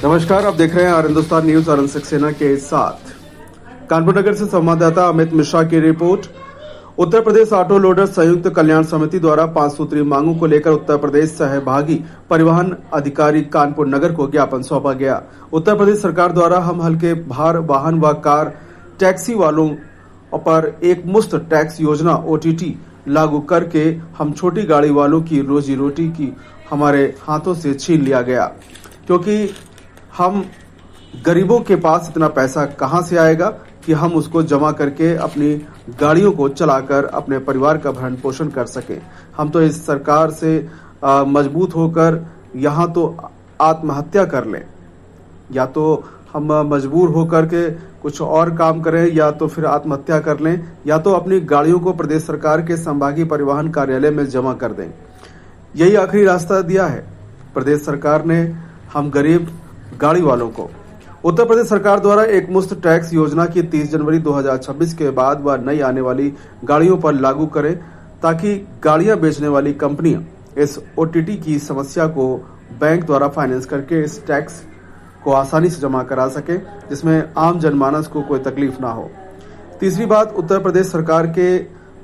नमस्कार, आप देख रहे हैं और हिंदुस्तान न्यूज और सक्सेना के साथ। कानपुर नगर से संवाददाता अमित मिश्रा की report. Uttar Pradesh auto loader संयुक्त कल्याण समिति द्वारा 5 सूत्रीय मांगों को लेकर उत्तर प्रदेश सहभागी परिवहन अधिकारी कानपुर नगर को ज्ञापन सौंपा गया। उत्तर प्रदेश सरकार द्वारा हम हल्के भार वाहन व कार टैक्सी वालों पर एक मुश्त टैक्स योजना ओटीटी लागू करके हम छोटी गाड़ी वालों की रोजी रोटी की हमारे हाथों से छीन लिया गया, क्योंकि हम गरीबों के पास इतना पैसा कहां से आएगा कि हम उसको जमा करके अपनी गाड़ियों को चलाकर अपने परिवार का भरण पोषण कर सकें। हम तो इस सरकार से मजबूत होकर यहाँ तो आत्महत्या कर लें, या तो हम मजबूर होकर के कुछ और काम करें, या तो फिर आत्महत्या कर लें, या तो अपनी गाड़ियों को प्रदेश सरकार के संभागीय परिवहन कार्यालय में जमा कर दें। यही आखिरी रास्ता दिया है प्रदेश सरकार ने हम गरीब गाड़ी वालों को। उत्तर प्रदेश सरकार द्वारा एक मुश्त टैक्स योजना की 30 जनवरी 2026 के बाद वह नई आने वाली गाड़ियों पर लागू करें, ताकि गाड़ियां बेचने वाली कंपनियां इस ओटीटी की समस्या को बैंक द्वारा फाइनेंस करके इस टैक्स को आसानी से जमा करा सके, जिसमें आम जनमानस को कोई तकलीफ ना हो। तीसरी बात, उत्तर प्रदेश सरकार के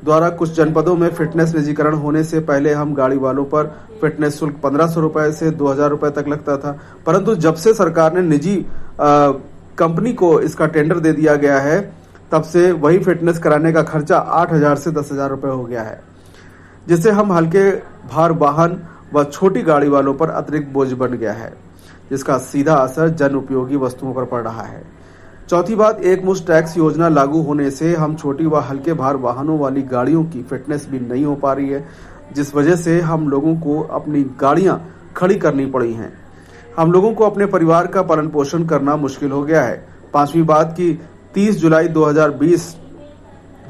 द्वारा कुछ जनपदों में फिटनेस निजीकरण होने से पहले हम गाड़ी वालों पर फिटनेस शुल्क 1500 रुपए से 2000 रुपए तक लगता था, परंतु जब से सरकार ने निजी कंपनी को इसका टेंडर दे दिया गया है, तब से वही फिटनेस कराने का खर्चा 8000 से 10,000 रुपए हो गया है, जिससे हम हल्के भार वाहन व छोटी गाड़ी वालों पर अतिरिक्त बोझ बन गया है, जिसका सीधा असर जन उपयोगी वस्तुओं पर पड़ रहा है। चौथी बात, एक मुश्त टैक्स योजना लागू होने से हम छोटी व हल्के भार वाहनों वाली गाड़ियों की फिटनेस भी नहीं हो पा रही है, जिस वजह से हम लोगों को अपनी गाड़ियां खड़ी करनी पड़ी हैं। हम लोगों को अपने परिवार का पालन पोषण करना मुश्किल हो गया है। पांचवी बात की 30 जुलाई 2020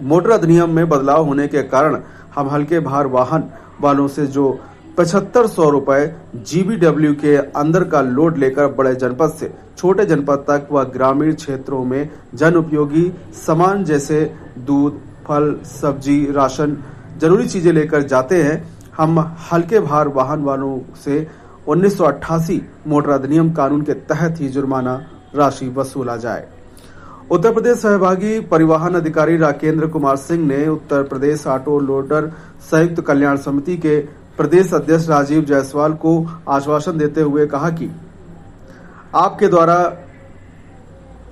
मोटर अधिनियम में बदलाव होने के कारण हम हल्के भार वाहन वालों से जो 7500 रुपए जीबीडब्ल्यू के अंदर का लोड लेकर बड़े जनपद से छोटे जनपद तक व ग्रामीण क्षेत्रों में जन उपयोगी सामान जैसे दूध, फल, सब्जी, राशन, जरूरी चीजें लेकर जाते हैं, हम हल्के भार वाहन वालों से 1988 मोटर अधिनियम कानून के तहत ही जुर्माना राशि वसूला जाए। उत्तर प्रदेश सहभागी परिवहन अधिकारी राकेंद्र कुमार सिंह ने उत्तर प्रदेश ऑटो लोडर संयुक्त कल्याण समिति के प्रदेश अध्यक्ष राजीव जायसवाल को आश्वासन देते हुए कहा कि आपके द्वारा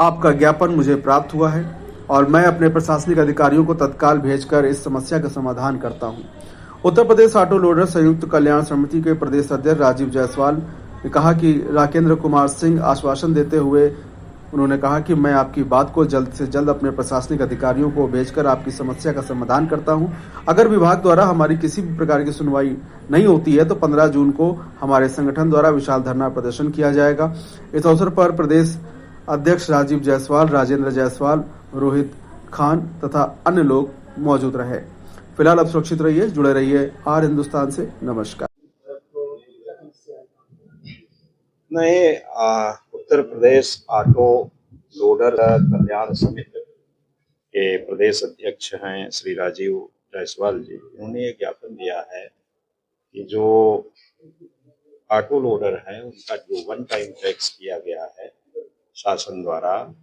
आपका ज्ञापन मुझे प्राप्त हुआ है और मैं अपने प्रशासनिक अधिकारियों को तत्काल भेजकर इस समस्या का समाधान करता हूं। उत्तर प्रदेश ऑटो लोडर संयुक्त कल्याण समिति के प्रदेश अध्यक्ष राजीव जायसवाल ने कहा कि राकेंद्र कुमार सिंह आश्वासन देते हुए उन्होंने कहा कि मैं आपकी बात को जल्द से जल्द अपने प्रशासनिक अधिकारियों को भेजकर आपकी समस्या का समाधान करता हूं। अगर विभाग द्वारा हमारी किसी भी प्रकार की सुनवाई नहीं होती है तो 15 जून को हमारे संगठन द्वारा विशाल धरना प्रदर्शन किया जाएगा। इस अवसर पर प्रदेश अध्यक्ष राजीव जायसवाल, राजेंद्र जायसवाल, रोहित खान तथा अन्य लोग मौजूद रहे। फिलहाल अब सुरक्षित रहिए, जुड़े रहिए आर हिंदुस्तान से। नमस्कार। नहीं, उत्तर प्रदेश ऑटो लोडर कल्याण समिति के प्रदेश अध्यक्ष हैं श्री राजीव जायसवाल जी। उन्होंने एक ज्ञापन दिया है कि जो ऑटो लोडर हैं उनका जो वन टाइम टैक्स किया गया है शासन द्वारा,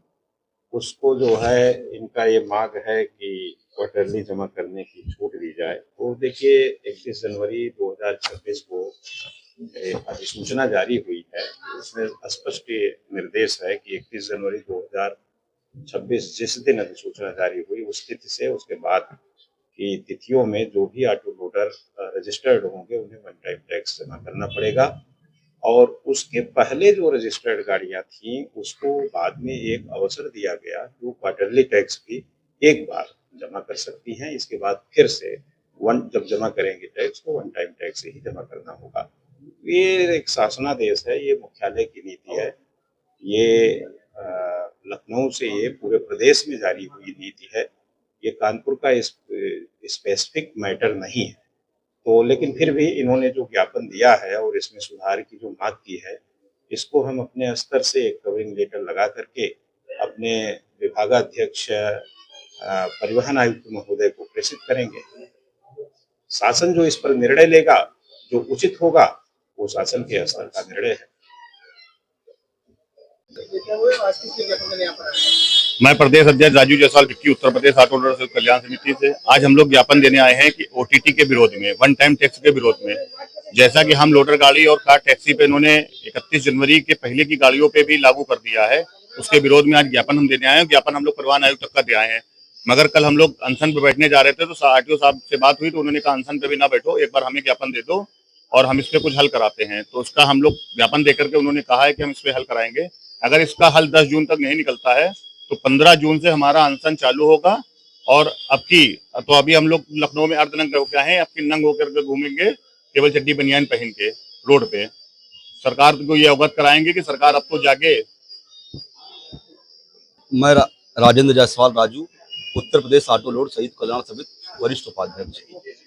उसको जो है इनका ये मांग है कि क्वार्टरली जमा करने की छूट दी जाए। तो देखिए 31 जनवरी 2026 को अधिसूचना जारी हुई है, उसमें स्पष्ट निर्देश है कि 31 जनवरी 2026 जिस दिन अधिसूचना जारी हुई उस तिथि से उसके बाद की तिथियों में जो भी ऑटो लोडर रजिस्टर्ड होंगे उन्हें वन टाइम टैक्स जमा करना पड़ेगा। और उसके पहले जो रजिस्टर्ड गाड़ियां थी उसको बाद में एक अवसर दिया गया जो क्वार्टरली टैक्स भी एक बार जमा कर सकती हैं। इसके बाद फिर से जब जमा करेंगे टैक्स तो वन टाइम टैक्स ही जमा करना होगा। ये एक शासनादेश है, ये मुख्यालय की नीति है, ये लखनऊ से ये पूरे प्रदेश में जारी हुई नीति है। ये कानपुर का स्पेसिफिक मैटर नहीं है। तो लेकिन फिर भी इन्होंने जो ज्ञापन दिया है और इसमें सुधार की जो मांग की है, इसको हम अपने स्तर से एक कवरिंग लेटर लगा करके अपने विभागाध्यक्ष परिवहन आयुक्त महोदय को प्रेषित करेंगे। शासन जो इस पर निर्णय लेगा, जो उचित होगा, वो शासन के स्तर का निर्णय है। मैं प्रदेश अध्यक्ष राजू जायसवाल विक्की उत्तर प्रदेश ऑटो लोडर संयुक्त कल्याण समिति से आज हम लोग ज्ञापन देने आए हैं कि ओटीटी के विरोध में, वन टाइम टैक्स के विरोध में। जैसा कि हम लोडर गाड़ी और कार टैक्सी पे इन्होंने 31 जनवरी के पहले की गाड़ियों पे भी लागू कर दिया है, उसके विरोध में आज ज्ञापन हम देने आए हैं। ज्ञापन हम लोग परिवहन आयुक्त तक का दे आए हैं, मगर कल हम लोग अनशन पे बैठने जा रहे थे तो आरटीओ साहब से बात हुई तो उन्होंने कहा अनशन पे भी ना बैठो, एक बार हमें ज्ञापन दे दो और हम इस पे कुछ हल कराते हैं। तो उसका हम लोग ज्ञापन देकर के उन्होंने कहा है कि हम इस पे हल कराएंगे। अगर इसका हल 10 जून तक नहीं निकलता है तो 15 जून से हमारा अनशन चालू होगा। और अभी हम लोग लखनऊ में अर्धनंग होकर आए हैं, अब की नंग होकर के घूमेंगे केवल चड्डी बनियान पहन के रोड पे। सरकार को ये अवगत कराएंगे कि सरकार अब तो जागे। मैं राजेंद्र जायसवाल राजू, उत्तर प्रदेश ऑटो लोड संयुक्त कल्याण समिति वरिष्ठ उपाध्यक्ष।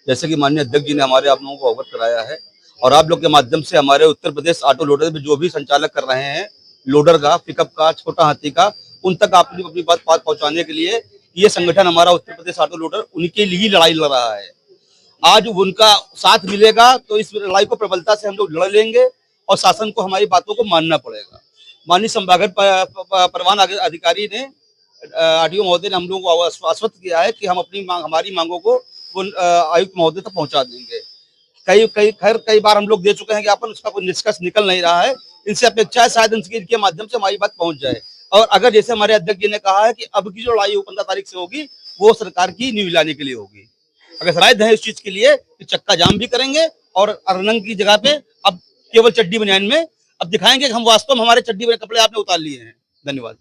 जैसे कि माननीय अध्यक्ष जी ने हमारे आप लोगों को अवगत कराया है और आप लोग के माध्यम से हमारे उत्तर प्रदेश ऑटो लोडर में जो भी संचालक कर रहे हैं, लोडर का, पिकअप का, छोटा हाथी का, उन तक आप अपनी बात पहुंचाने के लिए ये संगठन हमारा उत्तर प्रदेश ऑटो लोडर उनके लिए लड़ाई लड़ रहा है। आज उनका साथ मिलेगा तो इस लड़ाई को प्रबलता से हम लोग लड़ लेंगे और शासन को हमारी बातों को मानना पड़ेगा। माननीय संभागीय परिवहन अधिकारी ने, आरटीओ महोदय ने हम लोगों को आश्वस्त किया है कि हम हमारी मांगों को आयुक्त महोदय तक पहुंचा देंगे। कई बार हम लोग दे चुके हैं ज्ञापन, उसका कोई निष्कर्ष निकल नहीं रहा है। इनसे अपेक्षा है शायद इनके माध्यम से हमारी बात पहुंच जाए। और अगर जैसे हमारे अध्यक्ष जी ने कहा है कि अब की जो लड़ाई 15 तारीख से होगी वो सरकार की नींव लाने के लिए होगी। अगर शायद है इस चीज के लिए कि चक्का जाम भी करेंगे और अर्नंग की जगह पे अब केवल चड्डी बनियान में अब दिखाएंगे कि हम वास्तव में हमारे चड्डी बनियान कपड़े आपने उतार लिए हैं। धन्यवाद।